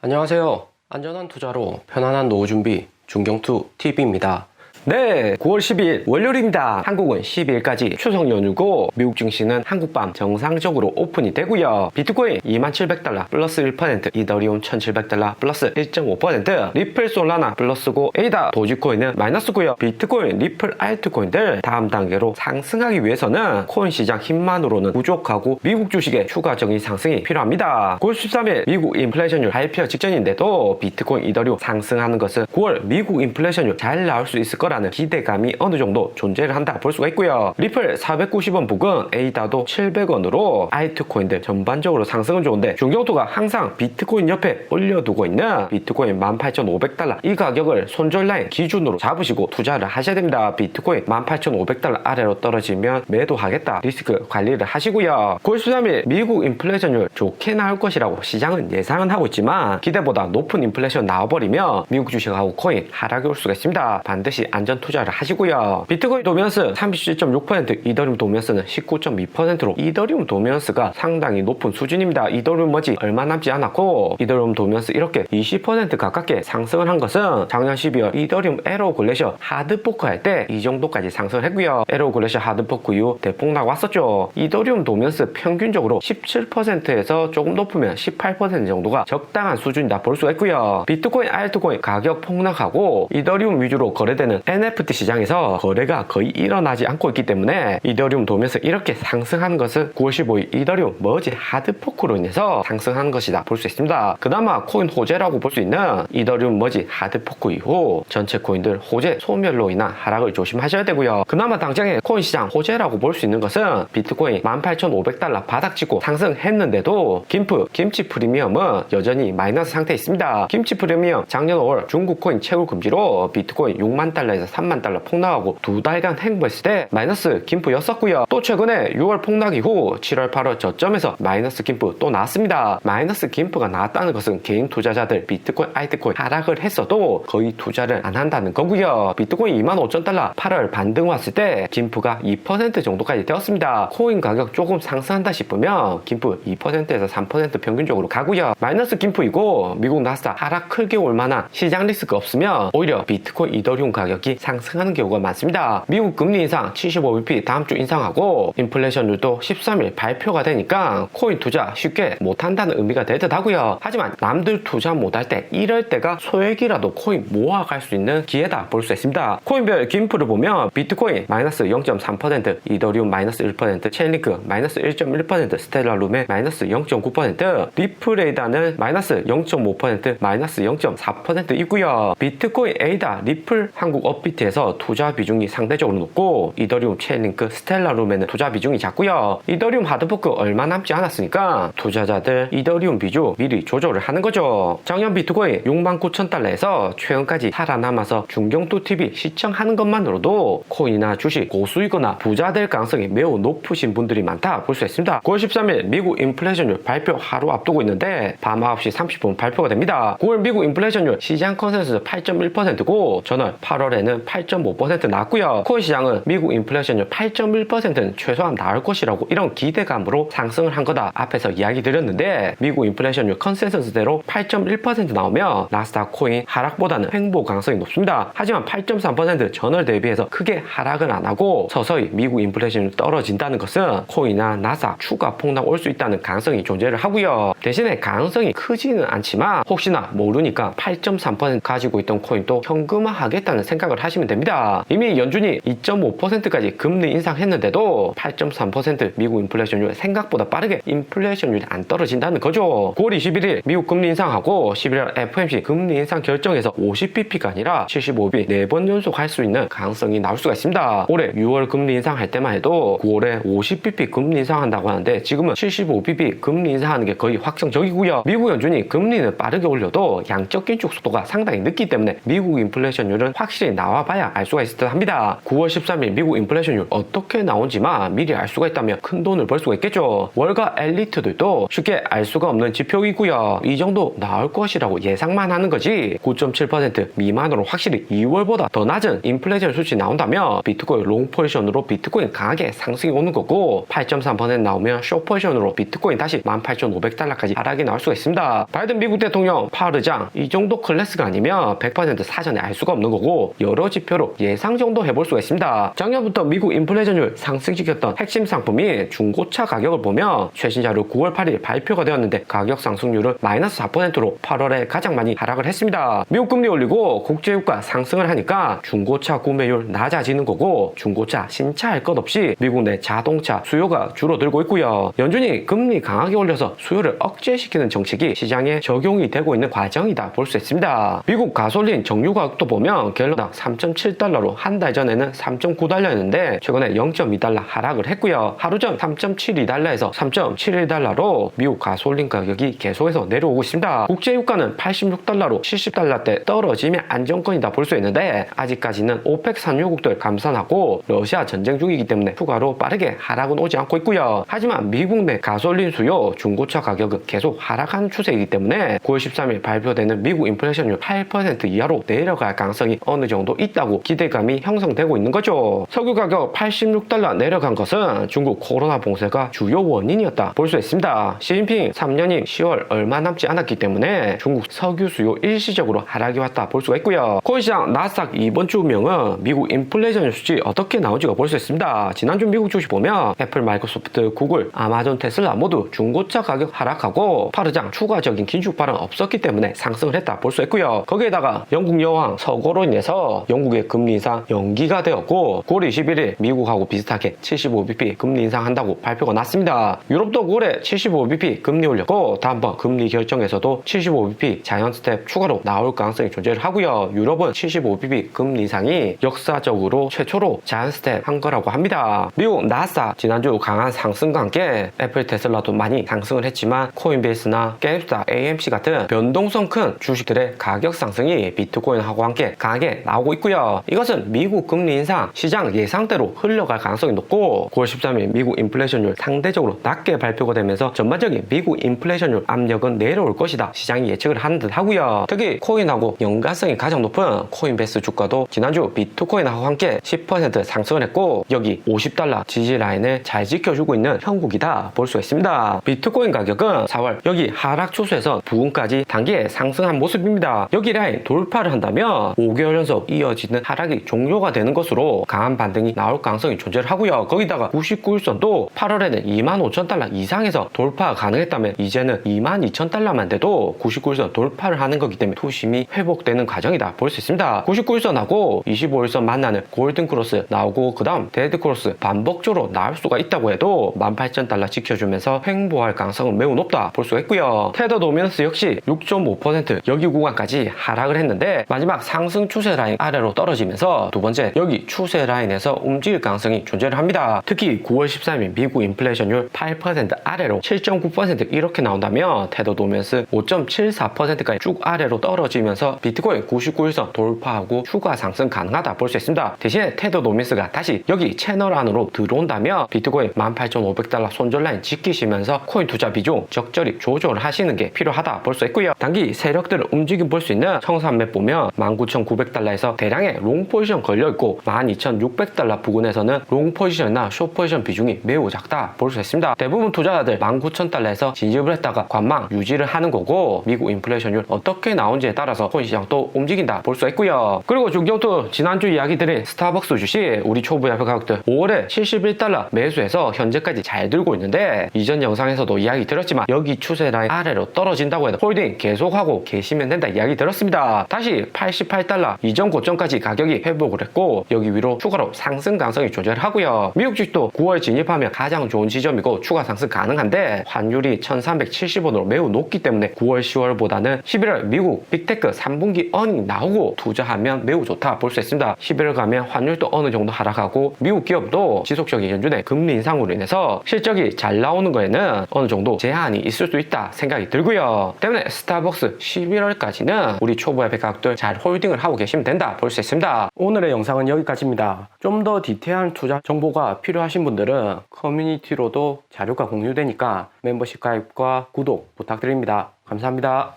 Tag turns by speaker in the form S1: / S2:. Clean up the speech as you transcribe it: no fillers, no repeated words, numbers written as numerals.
S1: 안녕하세요. 안전한 투자로 편안한 노후 준비 중경투 TV입니다.
S2: 네, 9월 12일 월요일입니다. 한국은 12일까지 추석 연휴고 미국 증시는 한국밤 정상적으로 오픈이 되고요. 비트코인 2700달러 플러스 1%, 이더리움 1700달러 플러스 1.5%, 리플 솔라나 플러스고 에이다 도지코인은 마이너스고요. 비트코인, 리플 알트코인들 다음 단계로 상승하기 위해서는 코인 시장 힘만으로는 부족하고 미국 주식의 추가적인 상승이 필요합니다. 9월 13일 미국 인플레이션율 발표 직전인데도 비트코인, 이더리움 상승하는 것은 9월 미국 인플레이션율 잘 나올 수 있을 거라 라는 기대감이 어느 정도 존재를 한다 볼 수가 있고요. 리플 490원 부근, 에이다도 700원으로 알트코인들 전반적으로 상승은 좋은데 중경투가 항상 비트코인 옆에 올려두고 있는 비트코인 18,500달러 이 가격을 손절 라인 기준으로 잡으시고 투자를 하셔야 됩니다. 비트코인 18,500달러 아래로 떨어지면 매도하겠다 리스크 관리를 하시고요. 9월 13일 미국 인플레이션율 좋게 나올 것이라고 시장은 예상은 하고 있지만 기대보다 높은 인플레이션 나와버리면 미국 주식하고 코인 하락이 올 수가 있습니다. 반드시 안전 투자를 하시고요. 비트코인 도미넌스 37.6%, 이더리움 도미넌스는 19.2%로 이더리움 도미넌스가 상당히 높은 수준입니다. 이더리움 머지 얼마 남지 않았고 이더리움 도미넌스 이렇게 20% 가깝게 상승을 한 것은 작년 12월 이더리움 에러 글래셔 하드포크 할 때 이 정도까지 상승을 했고요. 에러 글래셔 하드포크 이후 대폭락 왔었죠. 이더리움 도미넌스 평균적으로 17%에서 조금 높으면 18% 정도가 적당한 수준이다 볼 수가 있고요. 비트코인, 알트코인 가격 폭락하고 이더리움 위주로 거래되는 NFT 시장에서 거래가 거의 일어나지 않고 있기 때문에 이더리움 도면서 이렇게 상승하는 것은 9월 15일 이더리움 머지 하드포크로 인해서 상승하는 것이다 볼 수 있습니다. 그나마 코인 호재라고 볼 수 있는 이더리움 머지 하드포크 이후 전체 코인들 호재 소멸로 인한 하락을 조심하셔야 되고요. 그나마 당장의 코인 시장 호재라고 볼 수 있는 것은 비트코인 18,500달러 바닥치고 상승했는데도 김치 프리미엄은 여전히 마이너스 상태에 있습니다. 김치 프리미엄 작년 5월 중국 코인 채굴 금지로 비트코인 6만 달러에서 3만 달러 폭락하고 2달간 행보했을 때 마이너스 김프였었고요. 또 최근에 6월 폭락 이후 7월 8월 저점에서 마이너스 김프 또 나왔습니다. 마이너스 김프가 나왔다는 것은 개인 투자자들 비트코인, 알트코인 하락을 했어도 거의 투자를 안 한다는 거고요. 비트코인 25,000달러 8월 반등 왔을 때 김프가 2% 정도까지 되었습니다. 코인 가격 조금 상승한다 싶으면 김프 2%에서 3% 평균적으로 가고요. 마이너스 김프이고 미국 나스닥 하락 크게 올 만한 시장 리스크 없으면 오히려 비트코인, 이더리움 가격이 상승하는 경우가 많습니다. 미국 금리 인상 75bp 다음 주 인상하고 인플레이션율도 13일 발표가 되니까 코인 투자 쉽게 못한다는 의미가 될 듯 하고요. 하지만 남들 투자 못할 때 이럴 때가 소액이라도 코인 모아갈 수 있는 기회다 볼 수 있습니다. 코인별 김프를 보면 비트코인 마이너스 0.3%, 이더리움 마이너스 1%, 체인링크 마이너스 1.1%, 스텔라룸의 마이너스 0.9%, 리플에이다는 마이너스 0.5%, 마이너스 0.4% 있고요. 비트코인, 에이다, 리플, 한국 업비트에서 투자 비중이 상대적으로 높고 이더리움, 체인링크, 스텔라룸에는 투자 비중이 작고요. 이더리움 하드포크 얼마 남지 않았으니까 투자자들 이더리움 비중 미리 조절을 하는 거죠. 작년 비트코인 69,000달러에서 최근까지 살아남아서 중경투TV 시청하는 것만으로도 코인이나 주식 고수이거나 부자 될 가능성이 매우 높으신 분들이 많다 볼 수 있습니다. 9월 13일 미국 인플레이션율 발표 하루 앞두고 있는데 밤 9시 30분 발표가 됩니다. 9월 미국 인플레이션율 시장 컨센서스 8.1%고 전월 8월에는 8.5% 나왔고요. 코인 시장은 미국 인플레이션율 8.1%는 최소한 나올 것이라고 이런 기대감으로 상승을 한 거다 앞에서 이야기 드렸는데 미국 인플레이션율 컨센서스대로 8.1% 나오면 나스닥 코인 하락보다는 횡보 가능성이 높습니다. 하지만 8.3% 전월 대비해서 크게 하락은 안 하고 서서히 미국 인플레이션율 떨어진다는 것은 코인이나 나스닥 추가 폭락 올 수 있다는 가능성이 존재를 하고요. 대신에 가능성이 크지는 않지만 혹시나 모르니까 8.3% 가지고 있던 코인도 현금화 하겠다는 생각을 하시면 됩니다. 이미 연준이 2.5%까지 금리 인상했는데도 8.3% 미국 인플레이션율 생각보다 빠르게 인플레이션율이 안 떨어진다는 거죠. 9월 21일 미국 금리 인상하고 11월 FOMC 금리 인상 결정에서 50bp가 아니라 75bp 4번 연속 할 수 있는 가능성이 나올 수가 있습니다. 올해 6월 금리 인상할 때만 해도 9월에 50bp 금리 인상한다고 하는데 지금은 75bp 금리 인상하는 게 거의 확정적이고요. 미국 연준이 금리는 빠르게 올려도 양적 긴축 속도가 상당히 늦기 때문에 미국 인플레이션율은 확실히 나와봐야 알 수가 있을 듯 합니다. 9월 13일 미국 인플레이션율 어떻게 나온지만 미리 알 수가 있다면 큰 돈을 벌 수가 있겠죠. 월가 엘리트들도 쉽게 알 수가 없는 지표이고요. 이 정도 나올 것이라고 예상만 하는 거지 9.7% 미만으로 확실히 2월보다 더 낮은 인플레이션 수치 나온다면 비트코인 롱 포지션으로 비트코인 강하게 상승이 오는 거고 8.3% 나오면 숏 포지션으로 비트코인 다시 18,500달러까지 하락이 나올 수가 있습니다. 바이든 미국 대통령 파르장 이 정도 클래스가 아니면 100% 사전에 알 수가 없는 거고 여러 지표로 예상 정도 해볼 수가 있습니다. 작년부터 미국 인플레이션율 상승시켰던 핵심 상품이 중고차 가격을 보면 최신 자료 9월 8일 발표가 되었는데 가격 상승률은 마이너스 4%로 8월에 가장 많이 하락을 했습니다. 미국 금리 올리고 국제유가 상승을 하니까 중고차 구매율 낮아지는 거고 중고차 신차할 것 없이 미국 내 자동차 수요가 줄어들고 있고요. 연준이 금리 강하게 올려서 수요를 억제시키는 정책이 시장에 적용이 되고 있는 과정이다 볼 수 있습니다. 미국 가솔린 정유 가격도 보면 갤런당 3.7달러로 한 달 전에는 3.9달러였는데 최근에 0.2달러 하락을 했고요. 하루 전 3.72달러에서 3.71달러로 미국 가솔린 가격이 계속해서 내려오고 있습니다. 국제유가는 86달러로 70달러대 떨어지면 안정권이다 볼 수 있는데 아직까지는 오펙 산유국들 감산하고 러시아 전쟁 중이기 때문에 추가로 빠르게 하락은 오지 않고 있고요. 하지만 미국 내 가솔린 수요 중고차 가격은 계속 하락하는 추세이기 때문에 9월 13일 발표되는 미국 인플레이션율 8% 이하로 내려갈 가능성이 어느 정도 있다고 기대감이 형성되고 있는 거죠. 석유 가격 86달러 내려간 것은 중국 코로나 봉쇄가 주요 원인이었다 볼 수 있습니다. 시진핑 3년이 10월 얼마 남지 않았기 때문에 중국 석유 수요 일시적으로 하락이 왔다 볼 수가 있고요. 코인시장 나스닥 이번 주 운명은 미국 인플레이션 수치 어떻게 나오지가 볼 수 있습니다. 지난주 미국 주식 보면 애플, 마이크로소프트, 구글, 아마존, 테슬라 모두 중고차 가격 하락하고 파르장 추가적인 긴축 발언 없었기 때문에 상승을 했다 볼 수 있고요. 거기에다가 영국 여왕 서거로 인해서 영국의 금리 인상 연기가 되었고 9월 21일 미국하고 비슷하게 75bp 금리 인상한다고 발표가 났습니다. 유럽도 9월에 75bp 금리 올렸고 다음번 금리 결정에서도 75bp 자이언트 스텝 추가로 나올 가능성이 존재를 하고요. 유럽은 75bp 금리 인상이 역사적으로 최초로 자이언트 스텝 한 거라고 합니다. 미국 나스닥 지난주 강한 상승과 함께 애플, 테슬라도 많이 상승을 했지만 코인베이스나 게임스탑, AMC 같은 변동성 큰 주식들의 가격 상승이 비트코인하고 함께 강하게 나오고 있고요. 이것은 미국 금리 인상 시장 예상대로 흘러갈 가능성이 높고 9월 13일 미국 인플레이션율 상대적으로 낮게 발표가 되면서 전반적인 미국 인플레이션율 압력은 내려올 것이다 시장이 예측을 하는 듯 하고요. 특히 코인하고 연관성이 가장 높은 코인베이스 주가도 지난주 비트코인하고 함께 10% 상승을 했고 여기 50달러 지지 라인을 잘 지켜주고 있는 형국이다 볼 수가 있습니다. 비트코인 가격은 4월 여기 하락 추세에서 부근까지 단기에 상승한 모습입니다. 여기 라인 돌파를 한다면 5개월 연속 이어지는 하락이 종료가 되는 것으로 강한 반등이 나올 가능성이 존재를 하고요. 거기다가 99일선도 8월에는 25,000달러 이상에서 돌파가 가능했다면 이제는 22,000달러만 돼도 99일선 돌파를 하는 거기 때문에 투심이 회복되는 과정이다 볼 수 있습니다. 99일선하고 25일선 만나는 골든 크로스 나오고 그 다음 데드 크로스 반복적으로 나올 수가 있다고 해도 18,000달러 지켜주면서 횡보할 가능성은 매우 높다 볼 수가 있고요. 테더 도미넌스 역시 6.5% 여기 구간까지 하락을 했는데 마지막 상승 추세 라인 아래로 떨어지면서 두 번째 여기 추세 라인에서 움직일 가능성이 존재를 합니다. 특히 9월 13일 미국 인플레이션율 8% 아래로 7.9% 이렇게 나온다면 테더 도미넌스 5.74%까지 쭉 아래로 떨어지면서 비트코인 99일선 돌파하고 추가 상승 가능하다 볼 수 있습니다. 대신에 테더 도미넌스가 다시 여기 채널 안으로 들어온다면 비트코인 18,500달러 손절 라인 지키시면서 코인 투자 비중 적절히 조절을 하시는 게 필요하다 볼 수 있고요. 단기 세력들을 움직임 볼 수 있는 청산맥 보면 19,900달러에서 대량의 롱 포지션 걸려있고 12,600달러 부근에서는 롱 포지션이나 숏 포지션 비중이 매우 작다 볼 수 있습니다. 대부분 투자자들 19,000달러에서 진입을 했다가 관망 유지를 하는 거고 미국 인플레이션율 어떻게 나온지에 따라서 코인 시장도 움직인다 볼 수 있고요. 그리고 중경투 지난주 이야기 드린 스타벅스 주식 우리 초보 야표 가격들 5월에 71달러 매수해서 현재까지 잘 들고 있는데 이전 영상에서도 이야기 드렸지만 여기 추세 라인 아래로 떨어진다고 해도 홀딩 계속하고 계시면 된다 이야기 들었습니다. 다시 88달러 이전 고점까지 가격이 회복을 했고 여기 위로 추가로 상승 가능성이 존재를 하고요. 미국 주식도 9월 진입하면 가장 좋은 지점이고 추가 상승 가능한데 환율이 1370원으로 매우 높기 때문에 9월 10월보다는 11월 미국 빅테크 3분기 어닝 나오고 투자하면 매우 좋다 볼 수 있습니다. 11월 가면 환율도 어느 정도 하락하고 미국 기업도 지속적인 연준의 금리 인상으로 인해서 실적이 잘 나오는 거에는 어느 정도 제한이 있을 수 있다 생각이 들고요. 때문에 스타벅스 11월까지는 우리 초보의 가격들 잘 홀딩을 하고 계시면 된다 다 볼 수 있습니다.
S1: 오늘의 영상은 여기까지입니다. 좀 더 디테일한 투자 정보가 필요하신 분들은 커뮤니티로도 자료가 공유되니까 멤버십 가입과 구독 부탁드립니다. 감사합니다.